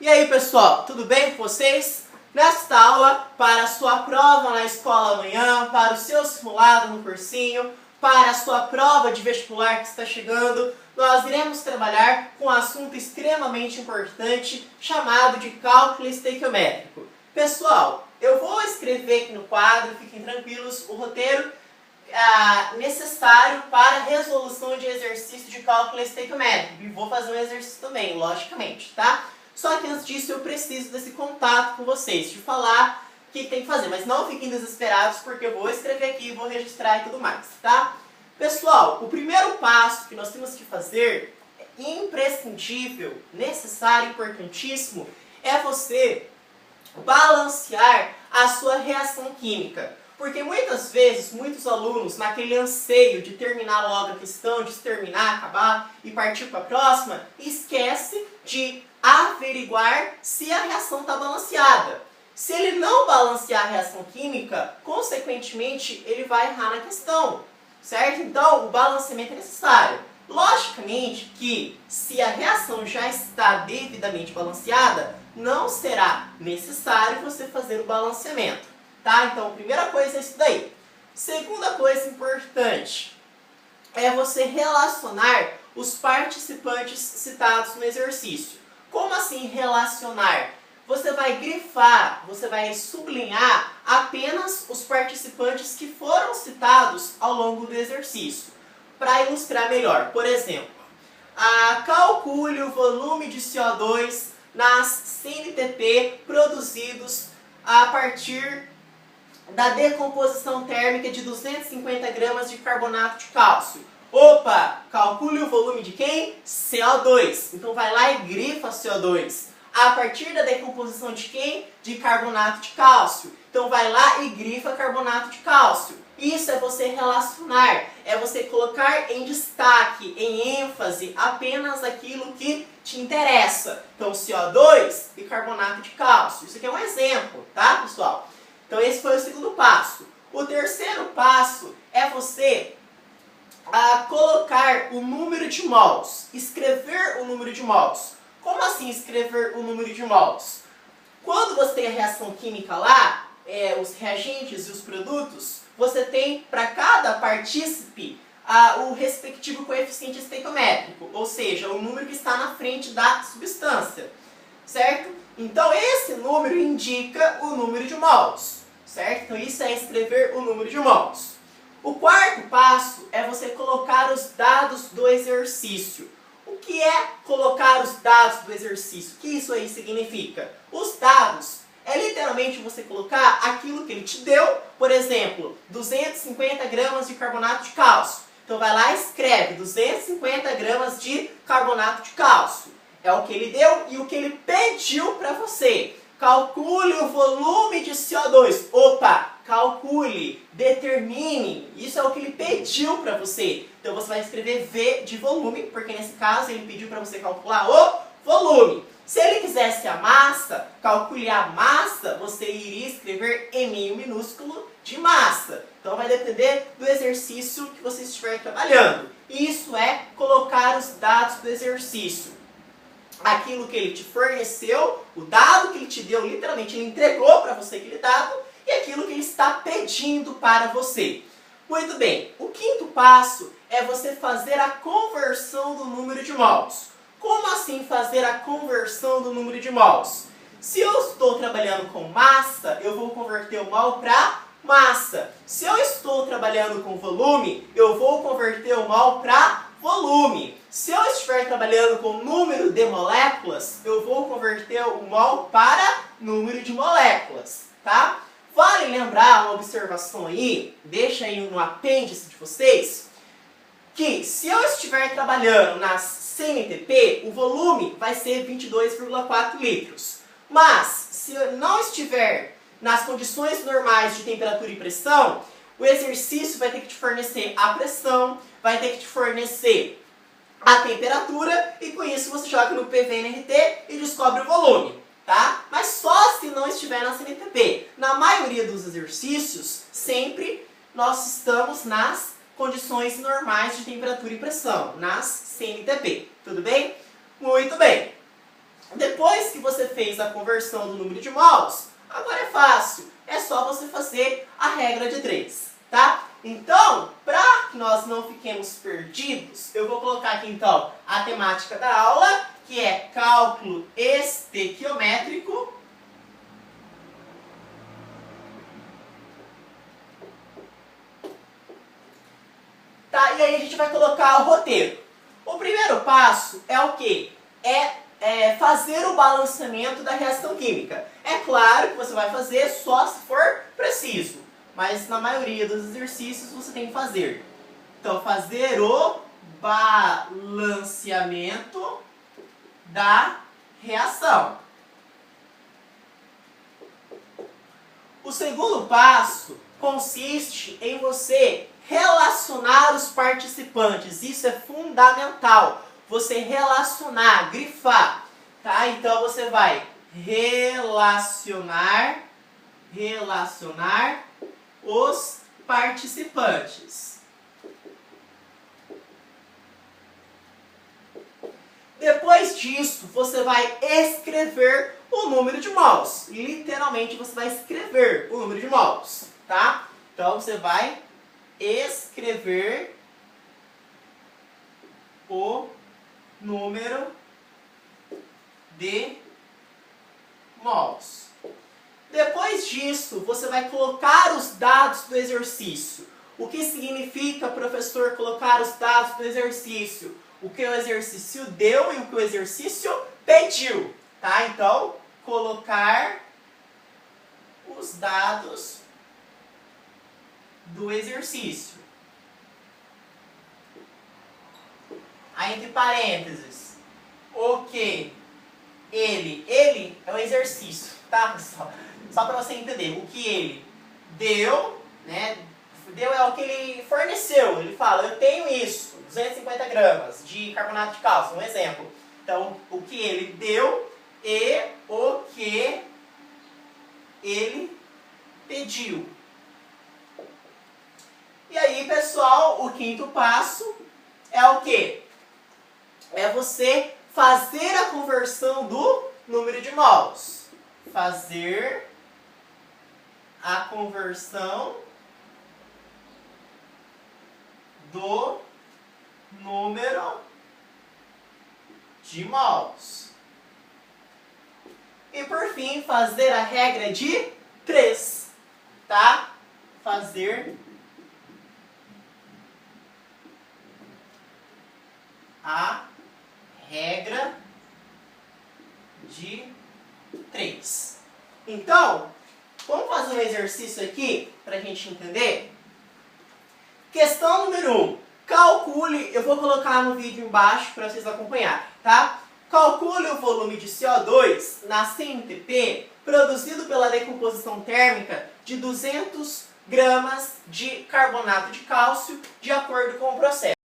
E aí pessoal, tudo bem com vocês? Nesta aula, para a sua prova na escola amanhã, para o seu simulado no cursinho, para a sua prova de vestibular que está chegando, nós iremos trabalhar com um assunto extremamente importante chamado de cálculo estequiométrico. Pessoal, eu vou escrever aqui no quadro, fiquem tranquilos, o roteiro necessário para a resolução de exercício de cálculo estequiométrico. E vou fazer um exercício também, logicamente, tá? Só que antes disso eu preciso desse contato com vocês, de falar o que tem que fazer. Mas não fiquem desesperados porque eu vou escrever aqui, vou registrar e tudo mais, tá? Pessoal, o primeiro passo que nós temos que fazer, imprescindível, necessário, importantíssimo, é você balancear a sua reação química. Porque muitas vezes, muitos alunos, naquele anseio de terminar logo a questão, de terminar, acabar e partir para a próxima, esquece de averiguar se a reação está balanceada. Se ele não balancear a reação química, consequentemente, ele vai errar na questão, certo? Então, o balanceamento é necessário. Logicamente que, se a reação já está devidamente balanceada, não será necessário você fazer o balanceamento. Tá? Então, primeira coisa é isso daí. Segunda coisa importante é você relacionar os participantes citados no exercício. Como assim relacionar? Você vai grifar, você vai sublinhar apenas os participantes que foram citados ao longo do exercício. Para ilustrar melhor, por exemplo, calcule o volume de CO2 nas CNTP produzidos a partir da decomposição térmica de 250 gramas de carbonato de cálcio. Opa, calcule o volume de quem? CO2. Então vai lá e grifa CO2. A partir da decomposição de quem? De carbonato de cálcio. Então vai lá e grifa carbonato de cálcio. Isso é você relacionar, é você colocar em destaque, em ênfase, apenas aquilo que te interessa. Então CO2 e carbonato de cálcio. Isso aqui é um exemplo, tá, pessoal? Então esse foi o segundo passo. O terceiro passo é você colocar o número de mols, escrever o número de mols. Como assim escrever o número de mols? Quando você tem a reação química lá, os reagentes e os produtos, você tem para cada partícipe o respectivo coeficiente estequiométrico, ou seja, o número que está na frente da substância, certo? Então esse número indica o número de mols, certo? Então isso é escrever o número de mols. O quarto passo é você colocar os dados do exercício. O que é colocar os dados do exercício? O que isso aí significa? Os dados é literalmente você colocar aquilo que ele te deu, por exemplo, 250 gramas de carbonato de cálcio. Então vai lá e escreve 250 gramas de carbonato de cálcio. É o que ele deu e o que ele pediu para você. Calcule o volume de CO2. Opa, calcule, determine. Isso é o que ele pediu para você. Então você vai escrever V de volume, porque nesse caso ele pediu para você calcular o volume. Se ele quisesse a massa, calcule a massa, você iria escrever M minúsculo de massa. Então vai depender do exercício que você estiver trabalhando. Isso é colocar os dados do exercício. Aquilo que ele te forneceu, o dado que ele te deu, literalmente ele entregou para você aquele dado, e aquilo que ele está pedindo para você. Muito bem, o quinto passo é você fazer a conversão do número de mols. Como assim fazer a conversão do número de mols? Se eu estou trabalhando com massa, eu vou converter o mol para massa. Se eu estou trabalhando com volume, eu vou converter o mol para volume. Se eu estiver trabalhando com número de moléculas, eu vou converter o mol para número de moléculas, tá? Vale lembrar uma observação aí, deixa aí no apêndice de vocês, que se eu estiver trabalhando nas CNTP, o volume vai ser 22,4 litros. Mas, se eu não estiver nas condições normais de temperatura e pressão, o exercício vai ter que te fornecer a pressão, vai ter que te fornecer a temperatura, e com isso você joga no PVNRT e descobre o volume, tá? Mas só se não estiver na CNTP. Na maioria dos exercícios, sempre nós estamos nas condições normais de temperatura e pressão, nas CNTP. Tudo bem? Muito bem. Depois Depois que você fez a conversão do número de mols, agora é fácil. É só você fazer a regra de 3, tá? Então, para que nós não fiquemos perdidos, eu vou colocar aqui então a temática da aula, que é cálculo estequiométrico. Tá? E aí a gente vai colocar o roteiro. O primeiro passo é o quê? É fazer o balanceamento da reação química. É claro que você vai fazer só se for preciso, mas na maioria dos exercícios você tem que fazer. Então, fazer o balanceamento da reação. O segundo passo consiste em você relacionar os participantes. Isso é fundamental. Você relacionar, grifar, tá? Então você vai relacionar os participantes. Depois disso, você vai escrever o número de mols. Literalmente, você vai escrever o número de mols, tá? Então, você vai escrever o número de mols. Depois disso, você vai colocar os dados do exercício. O que significa, professor, colocar os dados do exercício? O que o exercício deu e o que o exercício pediu, tá? Então, colocar os dados do exercício. Aí, entre parênteses, o que ele é o exercício, tá, pessoal? Só para você entender, o que ele deu, né? Deu é o que ele forneceu. Ele fala, eu tenho isso, 250 gramas de carbonato de cálcio, um exemplo. Então, o que ele deu e o que ele pediu. E aí, pessoal, o quinto passo é o quê? É você fazer a conversão do número de mols. Fazer a conversão do número de mols. E por fim, fazer a regra de 3, tá? Fazer a regra de 3. Então, vamos fazer um exercício aqui para a gente entender? Questão número 1. Calcule, eu vou colocar no vídeo embaixo para vocês acompanharem, tá? Calcule o volume de CO2 na CNTP produzido pela decomposição térmica de 200 gramas de carbonato de cálcio de acordo com o processo.